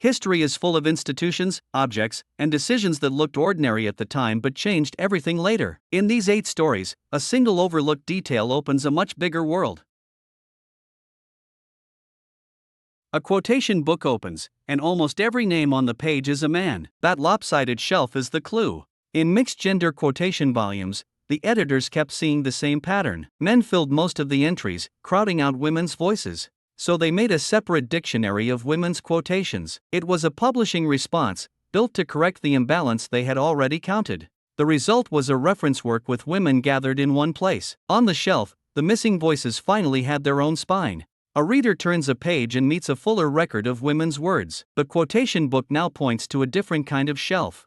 History is full of institutions, objects, and decisions that looked ordinary at the time but changed everything later. In these 8 stories, a single overlooked detail opens a much bigger world. A quotation book opens, and almost every name on the page is a man. That lopsided shelf is the clue. In mixed-gender quotation volumes, the editors kept seeing the same pattern. Men filled most of the entries, crowding out women's voices. So they made a separate dictionary of women's quotations. It was a publishing response, built to correct the imbalance they had already counted. The result was a reference work with women gathered in one place. On the shelf, the missing voices finally had their own spine. A reader turns a page and meets a fuller record of women's words. The quotation book now points to a different kind of shelf.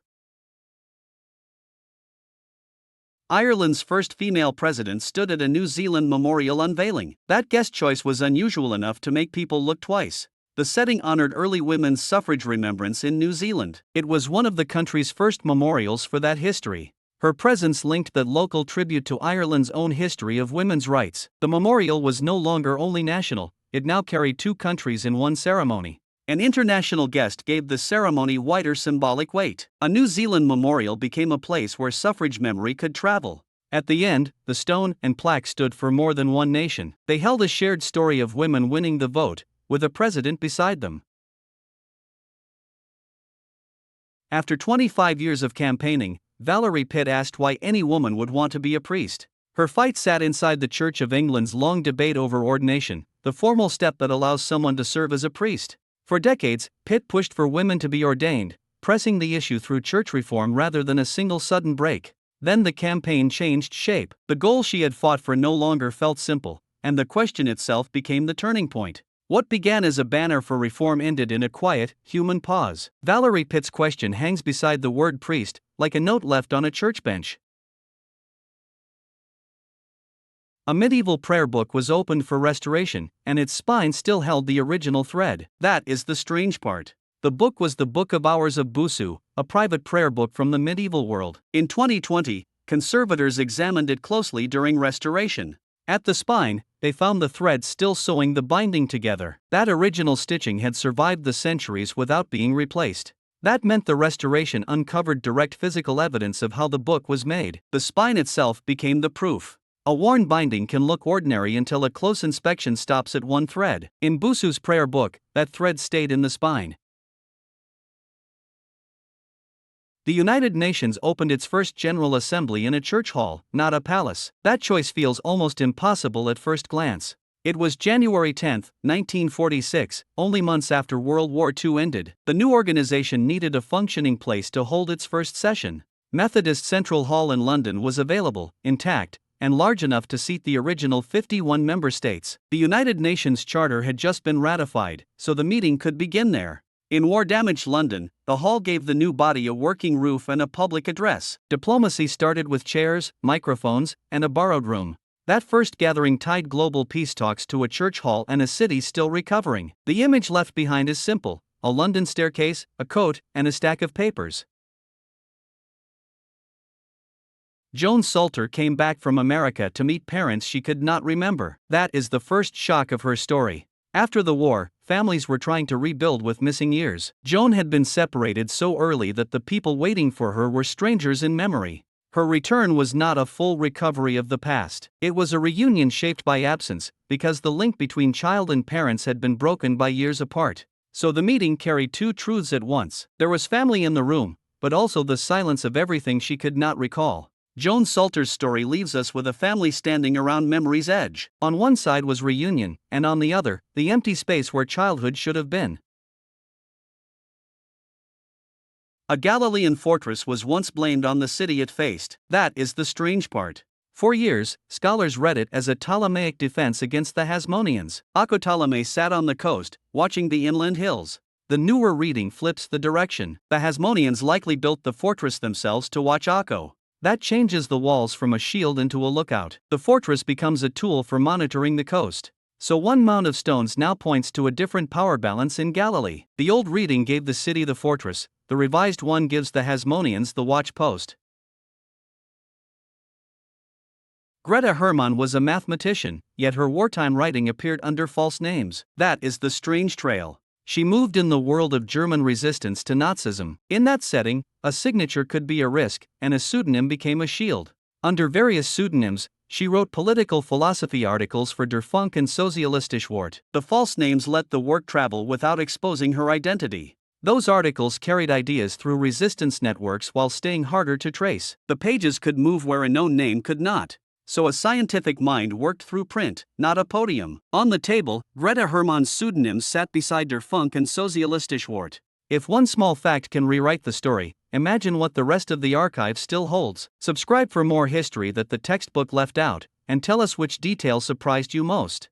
Ireland's first female president stood at a New Zealand memorial unveiling. That guest choice was unusual enough to make people look twice. The setting honored early women's suffrage remembrance in New Zealand. It was one of the country's first memorials for that history. Her presence linked that local tribute to Ireland's own history of women's rights. The memorial was no longer only national, it now carried 2 countries in one ceremony. An international guest gave the ceremony wider symbolic weight. A New Zealand memorial became a place where suffrage memory could travel. At the end, the stone and plaque stood for more than one nation. They held a shared story of women winning the vote, with a president beside them. After 25 years of campaigning, Valerie Pitt asked why any woman would want to be a priest. Her fight sat inside the Church of England's long debate over ordination, the formal step that allows someone to serve as a priest. For decades, Pitt pushed for women to be ordained, pressing the issue through church reform rather than a single sudden break. Then the campaign changed shape. The goal she had fought for no longer felt simple, and the question itself became the turning point. What began as a banner for reform ended in a quiet, human pause. Valerie Pitt's question hangs beside the word priest, like a note left on a church bench. A medieval prayer book was opened for restoration, and its spine still held the original thread. That is the strange part. The book was the Book of Hours of Busu, a private prayer book from the medieval world. In 2020, conservators examined it closely during restoration. At the spine, they found the thread still sewing the binding together. That original stitching had survived the centuries without being replaced. That meant the restoration uncovered direct physical evidence of how the book was made. The spine itself became the proof. A worn binding can look ordinary until a close inspection stops at one thread. In Busu's prayer book, that thread stayed in the spine. The United Nations opened its first General Assembly in a church hall, not a palace. That choice feels almost impossible at first glance. It was January 10, 1946, only months after World War II ended. The new organization needed a functioning place to hold its first session. Methodist Central Hall in London was available, intact, and large enough to seat the original 51 member states. The United Nations Charter had just been ratified, so the meeting could begin there. In war-damaged London, the hall gave the new body a working roof and a public address. Diplomacy started with chairs, microphones, and a borrowed room. That first gathering tied global peace talks to a church hall and a city still recovering. The image left behind is simple: a London staircase, a coat, and a stack of papers. Joan Salter came back from America to meet parents she could not remember. That is the first shock of her story. After the war, families were trying to rebuild with missing years. Joan had been separated so early that the people waiting for her were strangers in memory. Her return was not a full recovery of the past. It was a reunion shaped by absence, because the link between child and parents had been broken by years apart. So the meeting carried 2 truths at once. There was family in the room, but also the silence of everything she could not recall. Joan Salter's story leaves us with a family standing around memory's edge. On one side was reunion, and on the other, the empty space where childhood should have been. A Galilean fortress was once blamed on the city it faced. That is the strange part. For years, scholars read it as a Ptolemaic defense against the Hasmoneans. Ptolemy sat on the coast, watching the inland hills. The newer reading flips the direction. The Hasmoneans likely built the fortress themselves to watch Akko. That changes the walls from a shield into a lookout. The fortress becomes a tool for monitoring the coast. So one mound of stones now points to a different power balance in Galilee. The old reading gave the city the fortress, the revised one gives the Hasmoneans the watch post. Grete Hermann was a mathematician, yet her wartime writing appeared under false names. That is the strange trail. She moved in the world of German resistance to Nazism. In that setting, a signature could be a risk, and a pseudonym became a shield. Under various pseudonyms, she wrote political philosophy articles for Der Funk and Sozialistische Wort. The false names let the work travel without exposing her identity. Those articles carried ideas through resistance networks while staying harder to trace. The pages could move where a known name could not. So a scientific mind worked through print, not a podium. On the table, Grete Hermann's pseudonyms sat beside Der Funk and Sozialistische Wort. If one small fact can rewrite the story, imagine what the rest of the archive still holds. Subscribe for more history that the textbook left out, and tell us which detail surprised you most.